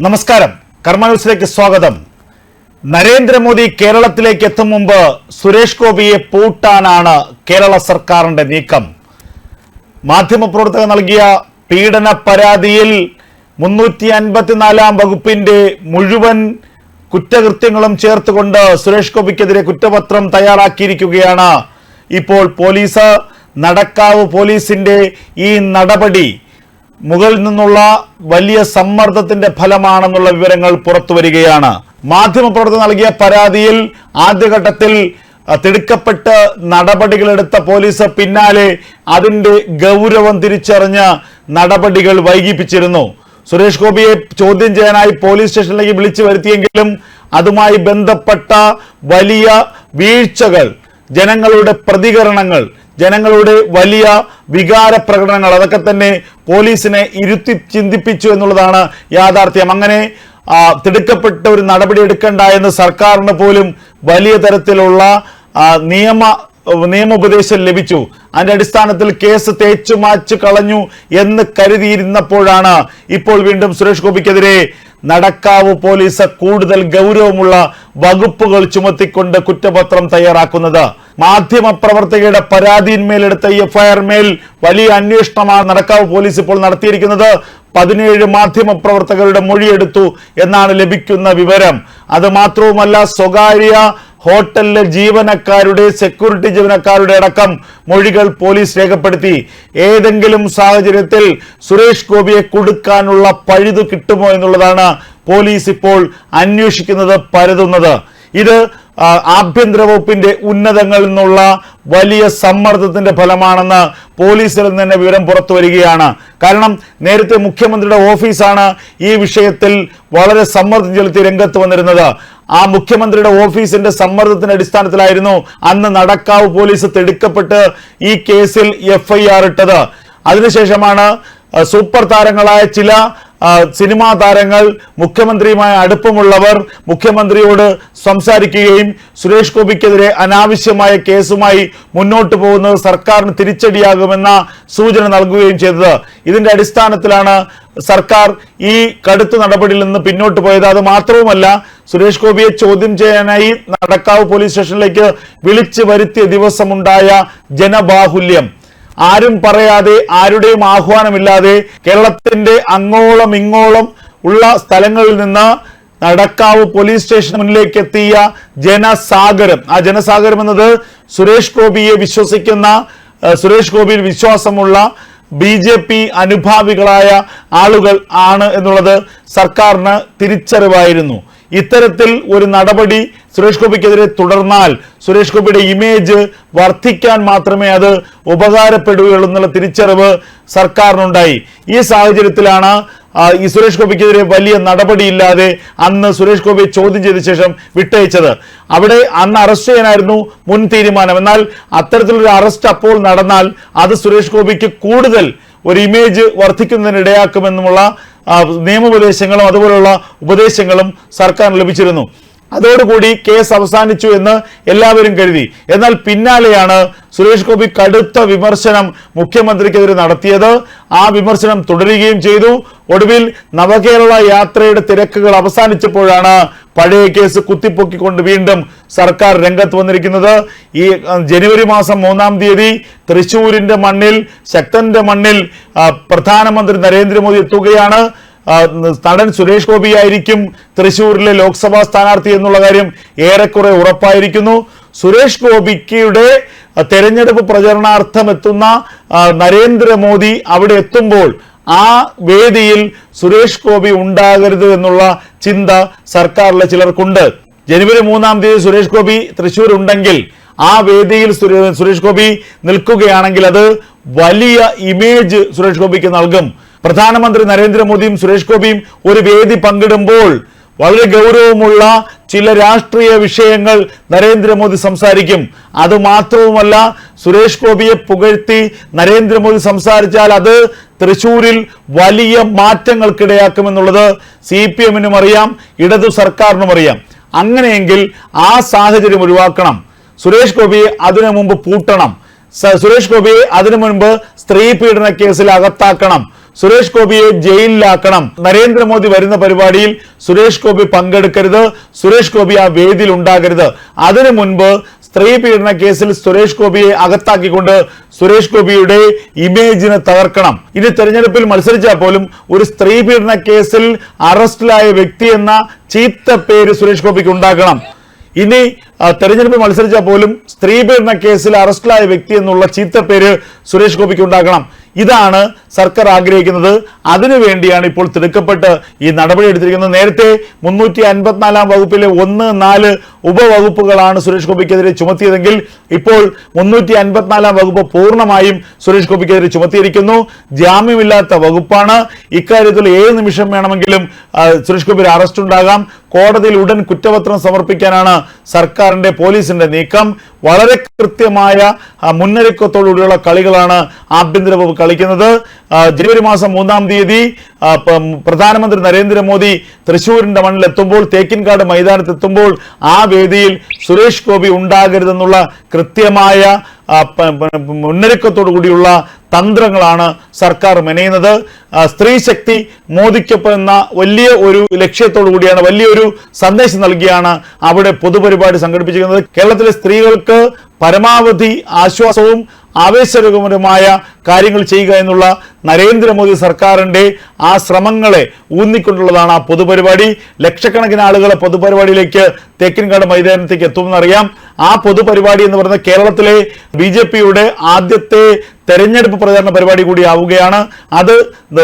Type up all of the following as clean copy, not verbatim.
നമസ്കാരം. കർമ്മ ന്യൂസിലേക്ക് സ്വാഗതം. നരേന്ദ്രമോദി കേരളത്തിലേക്ക് എത്തും മുമ്പ് സുരേഷ് ഗോപിയെ പൂട്ടാനാണ് കേരള സർക്കാരിന്റെ നീക്കം. മാധ്യമപ്രവർത്തകർ നൽകിയ പീഡന പരാതിയിൽ 354 വകുപ്പിന്റെ മുഴുവൻ കുറ്റകൃത്യങ്ങളും ചേർത്തുകൊണ്ട് സുരേഷ് ഗോപിക്കെതിരെ കുറ്റപത്രം തയ്യാറാക്കിയിരിക്കുകയാണ് ഇപ്പോൾ പോലീസ്. നടക്കാവ് പോലീസിന്റെ ഈ നടപടി മുകളിൽ നിന്നുള്ള വലിയ സമ്മർദ്ദത്തിന്റെ ഫലമാണെന്നുള്ള വിവരങ്ങൾ പുറത്തു വരികയാണ്. മാധ്യമപ്രവർത്തകർ നൽകിയ പരാതിയിൽ ആദ്യഘട്ടത്തിൽ തിടുക്കപ്പെട്ട് നടപടികളെടുത്ത പോലീസ് പിന്നാലെ അതിന്റെ ഗൗരവം തിരിച്ചറിഞ്ഞ് നടപടികൾ വൈകിപ്പിച്ചിരുന്നു. സുരേഷ് ഗോപിയെ ചോദ്യം ചെയ്യാനായി പോലീസ് സ്റ്റേഷനിലേക്ക് വിളിച്ചു വരുത്തിയെങ്കിലും അതുമായി ബന്ധപ്പെട്ട വലിയ വീഴ്ചകൾ, ജനങ്ങളുടെ പ്രതികരണങ്ങൾ, ജനങ്ങളുടെ വലിയ വികാര പ്രകടനങ്ങൾ, അതൊക്കെ തന്നെ പോലീസിനെ ഇരുത്തി ചിന്തിപ്പിച്ചു എന്നുള്ളതാണ് യാഥാർത്ഥ്യം. അങ്ങനെ തിടുക്കപ്പെട്ട ഒരു നടപടി എടുക്കണ്ട എന്ന് സർക്കാരിന് പോലും വലിയ തരത്തിലുള്ള നിയമോപദേശം ലഭിച്ചു. അതിന്റെ അടിസ്ഥാനത്തിൽ കേസ് തേച്ചുമാച്ചു കളഞ്ഞു എന്ന് കരുതിയിരുന്നപ്പോഴാണ് ഇപ്പോൾ വീണ്ടും സുരേഷ് ഗോപിക്കെതിരെ നടക്കാവ് പോലീസ് കൂടുതൽ ഗൗരവമുള്ള വകുപ്പുകൾ ചുമത്തിക്കൊണ്ട് കുറ്റപത്രം തയ്യാറാക്കുന്നത്. മാധ്യമപ്രവർത്തകയുടെ പരാതിയിന്മേലെടുത്ത എഫ്ഐആർ മേൽ വലിയ അന്വേഷണമാണ് നടക്കാവ് പോലീസ് ഇപ്പോൾ നടത്തിയിരിക്കുന്നത്. 17 മാധ്യമപ്രവർത്തകരുടെ മൊഴിയെടുത്തു എന്നാണ് ലഭിക്കുന്ന വിവരം. അത് മാത്രവുമല്ല, സ്വകാര്യ ഹോട്ടലിലെ ജീവനക്കാരുടെ, സെക്യൂരിറ്റി ജീവനക്കാരുടെ അടക്കം മൊഴികൾ പോലീസ് രേഖപ്പെടുത്തി. ഏതെങ്കിലും സാഹചര്യത്തിൽ സുരേഷ് ഗോപിയെ കൊടുക്കാനുള്ള പഴുതു കിട്ടുമോ എന്നുള്ളതാണ് പോലീസ് ഇപ്പോൾ അന്വേഷിക്കുന്നത്, പരതുന്നത്. ഇത് ആഭ്യന്തര വകുപ്പിന്റെ ഉന്നതങ്ങളിൽ നിന്നുള്ള വലിയ സമ്മർദ്ദത്തിന്റെ ഫലമാണെന്ന് പോലീസിൽ നിന്ന് തന്നെ വിവരം പുറത്തു വരികയാണ്. കാരണം നേരത്തെ മുഖ്യമന്ത്രിയുടെ ഓഫീസാണ് ഈ വിഷയത്തിൽ വളരെ സമ്മർദ്ദം ചെലുത്തി രംഗത്ത് വന്നിരുന്നത്. ആ മുഖ്യമന്ത്രിയുടെ ഓഫീസിന്റെ സമ്മർദ്ദത്തിന്റെ അടിസ്ഥാനത്തിലായിരുന്നു അന്ന് നടക്കാവ് പോലീസ് തിടുക്കപ്പെട്ട് ഈ കേസിൽ എഫ്ഐആർ ഇട്ടത്. അതിനുശേഷമാണ് സൂപ്പർ താരങ്ങളായ ചില സിനിമാ താരങ്ങൾ, മുഖ്യമന്ത്രിയുമായി അടുപ്പമുള്ളവർ മുഖ്യമന്ത്രിയോട് സംസാരിക്കുകയും സുരേഷ് ഗോപിക്കെതിരെ അനാവശ്യമായ കേസുമായി മുന്നോട്ട് പോകുന്നത് സർക്കാരിന് തിരിച്ചടിയാകുമെന്ന സൂചന നൽകുകയും ചെയ്തത്. ഇതിന്റെ അടിസ്ഥാനത്തിലാണ് സർക്കാർ ഈ കടുത്ത നടപടിയിൽ നിന്ന് പിന്നോട്ട് പോയത്. അത് മാത്രവുമല്ല, സുരേഷ് ഗോപിയെ ചോദ്യം ചെയ്യാനായി നടക്കാവ് പോലീസ് സ്റ്റേഷനിലേക്ക് വിളിച്ചു വരുത്തിയ ദിവസമുണ്ടായ ജനബാഹുല്യം, ആരും പറയാതെ, ആരുടെയും ആഹ്വാനമില്ലാതെ കേരളത്തിന്റെ അങ്ങോളം ഇങ്ങോളം ഉള്ള സ്ഥലങ്ങളിൽ നിന്ന് നടക്കാവ് പോലീസ് സ്റ്റേഷന് മുന്നിലേക്ക് എത്തിയ ജനസാഗരം. ആ ജനസാഗരം എന്നത് സുരേഷ് ഗോപിയെ വിശ്വസിക്കുന്ന, സുരേഷ് ഗോപിയിൽ വിശ്വാസമുള്ള BJP അനുഭാവികളായ ആളുകൾ ആണ് എന്നുള്ളത് സർക്കാരിന് തിരിച്ചറിവായിരുന്നു. ഇത്തരത്തിൽ ഒരു നടപടി സുരേഷ് ഗോപിക്കെതിരെ തുടർന്നാൽ സുരേഷ് ഗോപിയുടെ ഇമേജ് വർദ്ധിക്കാൻ മാത്രമേ അത് ഉപകാരപ്പെടുകയുള്ളൂ എന്നുള്ള തിരിച്ചറിവ് സർക്കാരിനുണ്ടായി. ഈ സാഹചര്യത്തിലാണ് ഈ സുരേഷ് ഗോപിക്കെതിരെ വലിയ നടപടിയില്ലാതെ അന്ന് സുരേഷ് ഗോപിയെ ചോദ്യം ചെയ്ത ശേഷം വിട്ടയച്ചത്. അവിടെ അന്ന് അറസ്റ്റ് ചെയ്യാനായിരുന്നു മുൻ തീരുമാനം. എന്നാൽ അത്തരത്തിലൊരു അറസ്റ്റ് അപ്പോൾ നടന്നാൽ അത് സുരേഷ് ഗോപിക്ക് കൂടുതൽ ഒരു ഇമേജ് വർദ്ധിക്കുന്നതിന് ഇടയാക്കുമെന്നുമുള്ള നിയമോപദേശങ്ങളും അതുപോലുള്ള ഉപദേശങ്ങളും സർക്കാരിന് ലഭിച്ചിരുന്നു. അതോടുകൂടി കേസ് അവസാനിച്ചു എന്ന് എല്ലാവരും കരുതി. എന്നാൽ പിന്നാലെയാണ് സുരേഷ് ഗോപി കടുത്ത വിമർശനം മുഖ്യമന്ത്രിക്കെതിരെ നടത്തിയത്. ആ വിമർശനം തുടരുകയും ചെയ്തു. ഒടുവിൽ നവകേരള യാത്രയുടെ തിരക്കുകൾ അവസാനിച്ചപ്പോഴാണ് പഴയ കേസ് കുത്തിപ്പൊക്കിക്കൊണ്ട് വീണ്ടും സർക്കാർ രംഗത്ത് വന്നിരിക്കുന്നത്. ഈ ജനുവരി മാസം 3-ാം തീയതി തൃശ്ശൂരിന്റെ മണ്ണിൽ, ശക്തന്റെ മണ്ണിൽ പ്രധാനമന്ത്രി നരേന്ദ്രമോദി എത്തുകയാണ്. നടൻ സുരേഷ് ഗോപി ആയിരിക്കും തൃശ്ശൂരിലെ ലോക്സഭാ സ്ഥാനാർത്ഥി എന്നുള്ള കാര്യം ഏറെക്കുറെ ഉറപ്പായിരിക്കുന്നു. സുരേഷ് ഗോപിയുടെ തെരഞ്ഞെടുപ്പ് പ്രചരണാർത്ഥം എത്തുന്ന നരേന്ദ്രമോദി അവിടെ എത്തുമ്പോൾ ആ വേദിയിൽ സുരേഷ് ഗോപി ഉണ്ടാകരുത് എന്നുള്ള ചിന്ത സർക്കാരിലെ ചിലർക്കുണ്ട്. ജനുവരി 3-ാം തീയതി സുരേഷ് ഗോപി തൃശ്ശൂർ ഉണ്ടെങ്കിൽ, ആ വേദിയിൽ സുരേഷ് ഗോപി നിൽക്കുകയാണെങ്കിൽ അത് വലിയ ഇമേജ് സുരേഷ് ഗോപിക്ക് നൽകും. പ്രധാനമന്ത്രി നരേന്ദ്രമോദിയും സുരേഷ് ഗോപിയും ഒരു വേദി പങ്കിടുമ്പോൾ വളരെ ഗൗരവമുള്ള ചില രാഷ്ട്രീയ വിഷയങ്ങൾ നരേന്ദ്രമോദി സംസാരിക്കും. അതുമാത്രവുമല്ല, സുരേഷ് ഗോപിയെ പുകഴ്ത്തി നരേന്ദ്രമോദി സംസാരിച്ചാൽ അത് തൃശ്ശൂരിൽ വലിയ മാറ്റങ്ങൾക്കിടയാക്കുമെന്നുള്ളത് CPM-നും അറിയാം, ഇടതു സർക്കാരിനും അറിയാം. അങ്ങനെയെങ്കിൽ ആ സാഹചര്യം ഒഴിവാക്കണം. സുരേഷ് ഗോപിയെ അതിനു മുമ്പ് പൂട്ടണം. സുരേഷ് ഗോപിയെ അതിനു മുൻപ് സ്ത്രീ പീഡന കേസിൽ അകത്താക്കണം. സുരേഷ് ഗോപിയെ ജയിലിലാക്കണം, നരേന്ദ്രമോദി വരുന്ന പരിപാടിയിൽ സുരേഷ് ഗോപി പങ്കെടുക്കരുത്, സുരേഷ് ഗോപി ആ വേദിയിൽ ഉണ്ടാകരുത്. അതിനു മുൻപ് സ്ത്രീ പീഡന കേസിൽ സുരേഷ് ഗോപിയെ അകത്താക്കിക്കൊണ്ട് സുരേഷ് ഗോപിയുടെ ഇമേജിനെ തകർക്കണം. ഇനി തെരഞ്ഞെടുപ്പിൽ മത്സരിച്ചാൽ പോലും ഒരു സ്ത്രീ പീഡന കേസിൽ അറസ്റ്റിലായ വ്യക്തി എന്ന ചീത്ത പേര് സുരേഷ് ഗോപിക്ക് ഉണ്ടാക്കണം. ഇനി തെരഞ്ഞെടുപ്പിൽ മത്സരിച്ചാൽ പോലും സ്ത്രീ പീഡന കേസിൽ അറസ്റ്റിലായ വ്യക്തി എന്നുള്ള ചീത്ത പേര് സുരേഷ് ഗോപിക്ക് ഉണ്ടാക്കണം. ഇതാണ് സർക്കാർ ആഗ്രഹിക്കുന്നത്. അതിനുവേണ്ടിയാണ് ഇപ്പോൾ തിടുക്കപ്പെട്ട് ഈ നടപടി എടുത്തിരിക്കുന്നത്. നേരത്തെ 354 വകുപ്പിലെ 1, 4 ഉപവകുപ്പുകളാണ് സുരേഷ് ഗോപിക്കെതിരെ ചുമത്തിയതെങ്കിൽ ഇപ്പോൾ 354 വകുപ്പ് പൂർണ്ണമായും സുരേഷ് ഗോപിക്കെതിരെ ചുമത്തിയിരിക്കുന്നു. ജാമ്യമില്ലാത്ത വകുപ്പാണ്. ഇക്കാര്യത്തിൽ ഏത് നിമിഷം വേണമെങ്കിലും സുരേഷ് ഗോപിയുടെ അറസ്റ്റ് ഉണ്ടാകാം. കോടതിയിൽ ഉടൻ കുറ്റപത്രം സമർപ്പിക്കാനാണ് സർക്കാരിന്റെ പോലീസിന്റെ നീക്കം. വളരെ കൃത്യമായ മുന്നൊരുക്കത്തോടുകൂടിയുള്ള കളികളാണ് ആഭ്യന്തര വകുപ്പ് കളിക്കുന്നത്. ജനുവരി മാസം 3-ാം തീയതി പ്രധാനമന്ത്രി നരേന്ദ്രമോദി തൃശ്ശൂരിന്റെ മണ്ണിലെത്തുമ്പോൾ, തേക്കിൻകാട് മൈതാനത്തെത്തുമ്പോൾ ആ വേദിയിൽ സുരേഷ് ഗോപി ഉണ്ടാകരുതെന്നുള്ള കൃത്യമായ മുന്നൊരുക്കത്തോടു കൂടിയുള്ള തന്ത്രങ്ങളാണ് സർക്കാർ മെനയുന്നത്. സ്ത്രീ ശക്തി മോദിക്കൊപ്പം എന്ന വലിയ ഒരു ലക്ഷ്യത്തോടു കൂടിയാണ്, വലിയൊരു സന്ദേശം നൽകിയാണ് അവിടെ പൊതുപരിപാടി സംഘടിപ്പിച്ചിരിക്കുന്നത്. കേരളത്തിലെ സ്ത്രീകൾക്ക് പരമാവധി ആശ്വാസവും ആവേശകരമായ കാര്യങ്ങൾ ചെയ്യുക എന്നുള്ള നരേന്ദ്രമോദി സർക്കാരിന്റെ ആ ശ്രമങ്ങളെ ഊന്നിക്കൊണ്ടുള്ളതാണ് ആ പൊതുപരിപാടി. ലക്ഷക്കണക്കിന് ആളുകളെ പൊതുപരിപാടിയിലേക്ക് തേക്കിൻകാട് മൈതാനത്തേക്ക് എത്തുമെന്നറിയാം. ആ പൊതുപരിപാടി എന്ന് പറയുന്നത് കേരളത്തിലെ BJPയുടെ ആദ്യത്തെ തെരഞ്ഞെടുപ്പ് പ്രചാരണ പരിപാടി കൂടി ആവുകയാണ്. അത്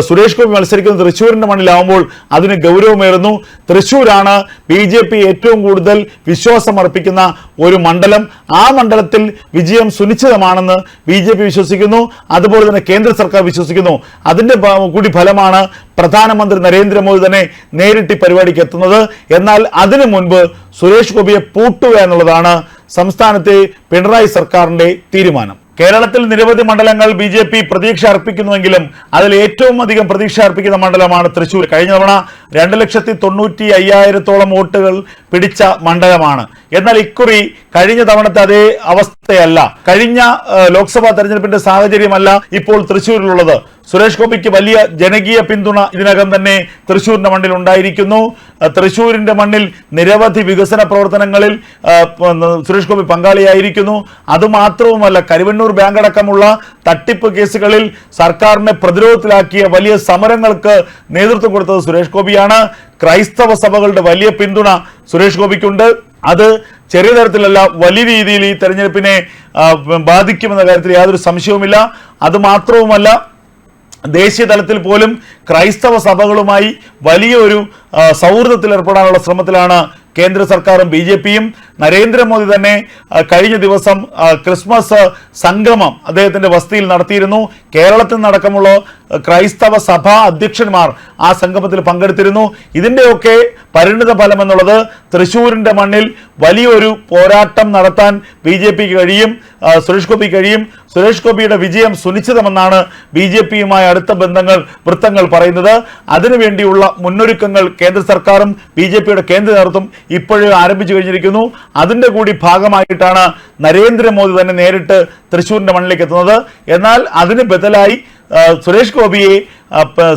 സുരേഷ് ഗോപി മത്സരിക്കുന്ന തൃശ്ശൂരിന്റെ മണ്ണിലാവുമ്പോൾ അതിന് ഗൗരവമേറുന്നു. തൃശ്ശൂരാണ് BJP ഏറ്റവും കൂടുതൽ വിശ്വാസം അർപ്പിക്കുന്ന ഒരു മണ്ഡലം. ആ മണ്ഡലത്തിൽ വിജയം സുനിശ്ചിതമാണെന്ന് BJP വിശ്വസിക്കുന്നു. അതുപോലെ തന്നെ കേന്ദ്ര സർക്കാർ വിശ്വസിക്കുന്നു. അതിന്റെ കൂടി ഫലമാണ് പ്രധാനമന്ത്രി നരേന്ദ്രമോദി തന്നെ നേരിട്ട് പരിപാടിക്ക് എത്തുന്നത്. എന്നാൽ അതിനു മുൻപ് സുരേഷ് ഗോപിയെ പൂട്ടുക എന്നുള്ളതാണ് സംസ്ഥാനത്തെ പിണറായി സർക്കാരിന്റെ തീരുമാനം. കേരളത്തിൽ നിരവധി മണ്ഡലങ്ങൾ BJP പ്രതീക്ഷ അർപ്പിക്കുന്നുവെങ്കിലും അതിൽ ഏറ്റവും അധികം പ്രതീക്ഷ അർപ്പിക്കുന്ന മണ്ഡലമാണ് തൃശ്ശൂർ. കഴിഞ്ഞ തവണ 2,95,000 വോട്ടുകൾ പിടിച്ച മണ്ഡലമാണ്. എന്നാൽ ഇക്കുറി കഴിഞ്ഞ തവണത്തെ അതേ അവസ്ഥയല്ല, കഴിഞ്ഞ ലോക്സഭാ തെരഞ്ഞെടുപ്പിന്റെ സാഹചര്യമല്ല ഇപ്പോൾ തൃശ്ശൂരിലുള്ളത്. സുരേഷ് ഗോപിക്ക് വലിയ ജനകീയ പിന്തുണ ഇതിനകം തന്നെ തൃശ്ശൂരിന്റെ മണ്ണിൽ ഉണ്ടായിരിക്കുന്നു. തൃശ്ശൂരിന്റെ മണ്ണിൽ നിരവധി വികസന പ്രവർത്തനങ്ങളിൽ സുരേഷ് ഗോപി പങ്കാളിയായിരിക്കുന്നു. അതുമാത്രവുമല്ല, കരുവന്നൂർ ബാങ്ക് അടക്കമുള്ള തട്ടിപ്പ് കേസുകളിൽ സർക്കാരിനെ പ്രതിരോധത്തിലാക്കിയ വലിയ സമരങ്ങൾക്ക് നേതൃത്വം കൊടുത്തത് സുരേഷ് ഗോപിയാണ്. ക്രൈസ്തവ സഭകളുടെ വലിയ പിന്തുണ സുരേഷ് ഗോപിക്കുണ്ട്. അത് ചെറിയ തരത്തിലല്ല, വലിയ രീതിയിൽ ഈ തെരഞ്ഞെടുപ്പിനെ ബാധിക്കുമെന്ന കാര്യത്തിൽ യാതൊരു സംശയവുമില്ല. അതുമാത്രവുമല്ല, ദേശീയ തലത്തിൽ പോലും ക്രൈസ്തവ സഭകളുമായി വലിയൊരു സൗഹൃദത്തിൽ ഏർപ്പെടാനുള്ള ശ്രമത്തിലാണ് കേന്ദ്ര സർക്കാരും BJPയും. നരേന്ദ്രമോദി തന്നെ കഴിഞ്ഞ ദിവസം ക്രിസ്മസ് സംഗമം അദ്ദേഹത്തിന്റെ വസതിയിൽ നടത്തിയിരുന്നു. കേരളത്തിൽ നടക്കമുള്ള ക്രൈസ്തവ സഭാ അധ്യക്ഷന്മാർ ആ സംഗമത്തിൽ പങ്കെടുത്തിരുന്നു. ഇതിന്റെയൊക്കെ പരിണിത ഫലം എന്നുള്ളത് തൃശ്ശൂരിന്റെ മണ്ണിൽ വലിയൊരു പോരാട്ടം നടത്താൻ BJPക്ക് കഴിയും, സുരേഷ് ഗോപി കഴിയും. സുരേഷ് ഗോപിയുടെ വിജയം സുനിശ്ചിതമെന്നാണ് BJPയുമായി അടുത്ത വൃത്തങ്ങൾ പറയുന്നത്. അതിനുവേണ്ടിയുള്ള മുന്നൊരുക്കങ്ങൾ കേന്ദ്ര സർക്കാരും BJPയുടെ കേന്ദ്ര നേതൃത്വം ഇപ്പോഴും ആരംഭിച്ചു കഴിഞ്ഞിരിക്കുന്നു. അതിന്റെ കൂടി ഭാഗമായിട്ടാണ് നരേന്ദ്രമോദി തന്നെ നേരിട്ട് തൃശ്ശൂരിന്റെ മണ്ണിലേക്ക് എത്തുന്നത്. എന്നാൽ അതിന് ബദലായി സുരേഷ് ഗോപിയെ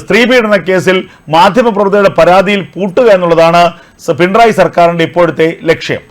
സ്ത്രീ പീഡന കേസിൽ മാധ്യമപ്രവർത്തകരുടെ പരാതിയിൽ പൂട്ടുക എന്നുള്ളതാണ് പിണറായി സർക്കാരിന്റെ ഇപ്പോഴത്തെ ലക്ഷ്യം.